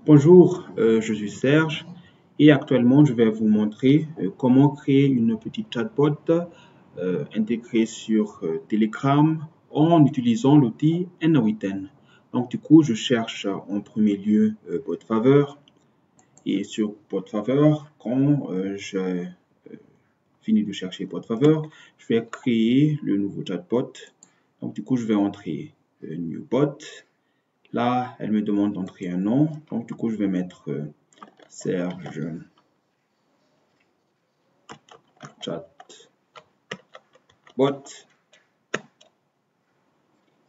Bonjour, je suis Serge et actuellement je vais vous montrer comment créer une petite chatbot intégrée sur Telegram en utilisant l'outil n8n. Donc du coup, je cherche en premier lieu PodFaveur et sur PodFaveur, quand je finis de chercher PodFaveur, je vais créer le nouveau chatbot. Donc du coup, je vais entrer New Bot. Là, elle me demande d'entrer un nom. Donc, du coup, je vais mettre Serge Chatbot.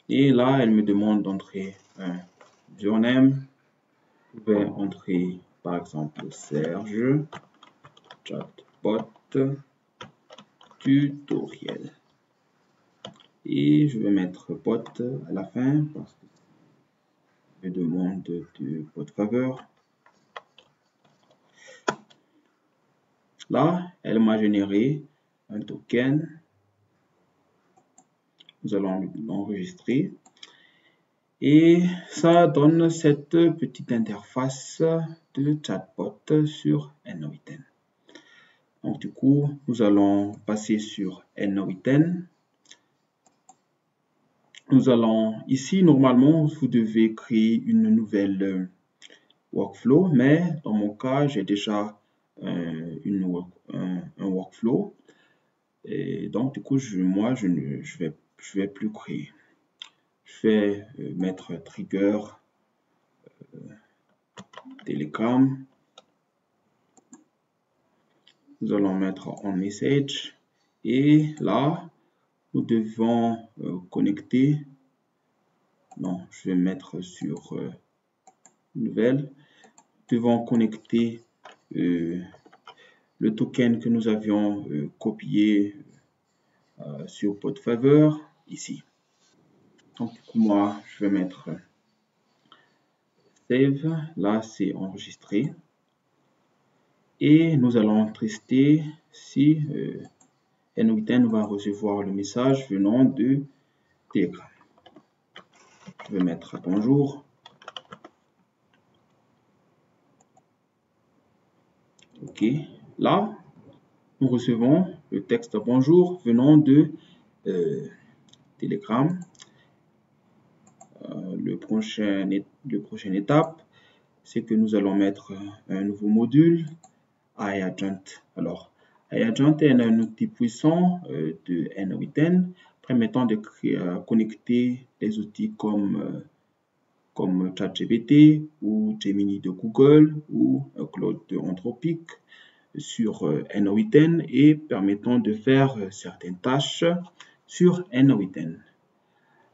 Et là, elle me demande d'entrer un username. Je vais entrer, par exemple, Serge Chatbot tutoriel. Et je vais mettre bot à la fin parce que je demande de PodFaveur. Là, elle m'a généré un token. Nous allons l'enregistrer. Et ça donne cette petite interface de chatbot sur n8n. Donc du coup, nous allons passer sur n8n. Nous allons ici, normalement, vous devez créer une nouvelle workflow, mais dans mon cas, j'ai déjà un workflow. Et donc du coup, je vais plus créer. Je vais mettre trigger Telegram. Nous allons mettre en message et là, nous devons connecter. Non, je vais mettre sur nouvelle. Nous devons connecter le token que nous avions copié sur PodFaveur ici. Donc, moi, je vais mettre save. Là, c'est enregistré. Et nous allons tester si n8n va recevoir le message venant de Telegram. Je vais mettre bonjour. OK. Là, nous recevons le texte bonjour venant de Telegram. Le prochaine étape, c'est que nous allons mettre un nouveau module, iAgent. Alors, iAgent est un outil puissant de n8n permettant de connecter des outils comme ChatGPT ou Gemini de Google ou Claude de Anthropic sur n8n et permettant de faire certaines tâches sur n8n.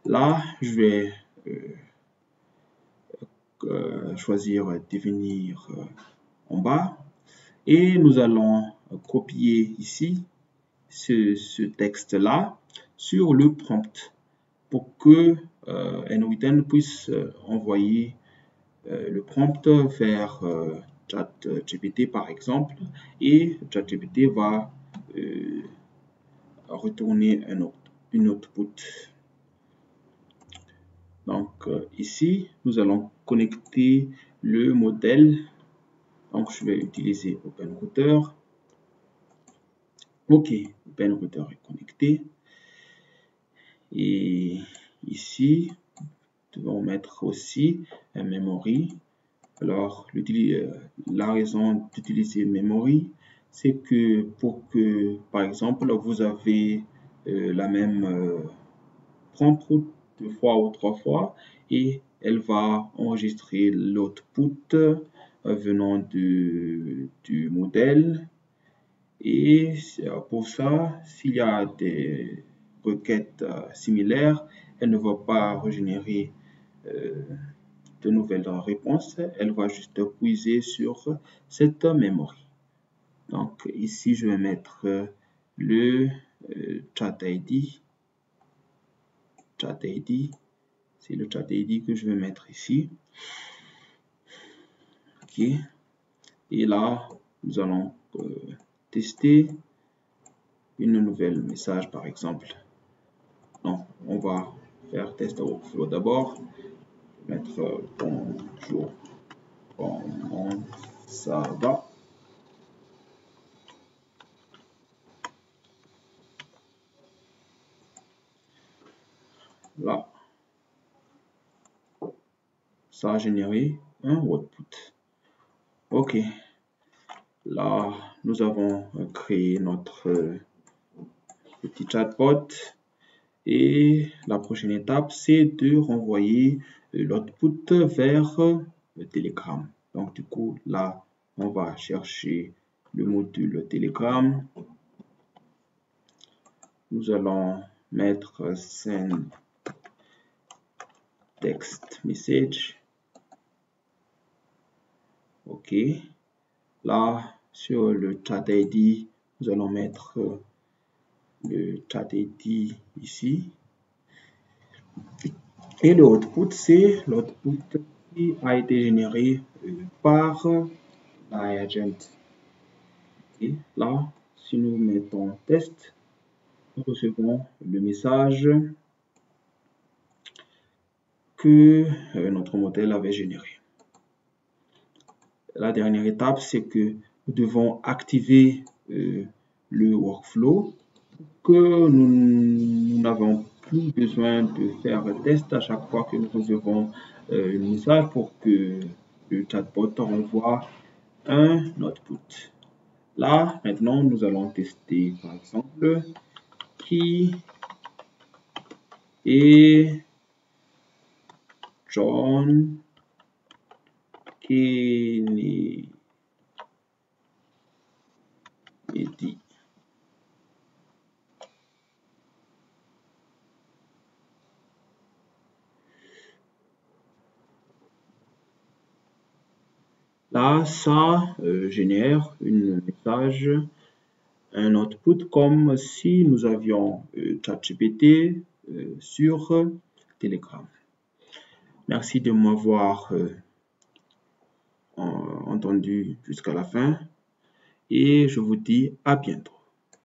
Là, je vais choisir définir en bas et nous allons copier ici ce texte-là sur le prompt pour que n8n puisse envoyer le prompt vers ChatGPT par exemple et ChatGPT va retourner une output. Donc ici, nous allons connecter le modèle. Donc je vais utiliser OpenRouter. OK, OpenRouter est connecté. Et ici, nous devons mettre aussi un memory. Alors, la raison d'utiliser memory, c'est que pour que, par exemple, vous avez la même prompt 2 fois ou 3 fois et elle va enregistrer l'output venant du modèle. Et pour ça, s'il y a des requêtes similaires, elle ne va pas régénérer de nouvelles réponses, elle va juste puiser sur cette memory. Donc ici, je vais mettre le chat ID. Chat ID, c'est le chat ID que je vais mettre ici. OK. Et là, nous allons tester une nouvelle message par exemple. Non, on va faire test workflow d'abord. Mettre bonjour comment ça va? Là, ça a généré un output. Ok, là, nous avons créé notre petit chatbot et la prochaine étape, c'est de renvoyer l'output vers le Telegram. Donc, du coup, là, on va chercher le module Telegram. Nous allons mettre send text message. OK. Là, sur le chat ID, nous allons mettre le chat ID ici. Et le output, c'est l'output qui a été généré par l'agent. Et là, si nous mettons test, nous recevons le message que notre modèle avait généré. La dernière étape, c'est que nous devons activer le workflow, que nous n'avons plus besoin de faire un test à chaque fois que nous recevons un message pour que le chatbot renvoie un output. Là, maintenant, nous allons tester, par exemple, qui est John Kennedy. Là, ça génère un message, un output comme si nous avions ChatGPT sur Telegram. Merci de m'avoir entendu jusqu'à la fin et je vous dis à bientôt.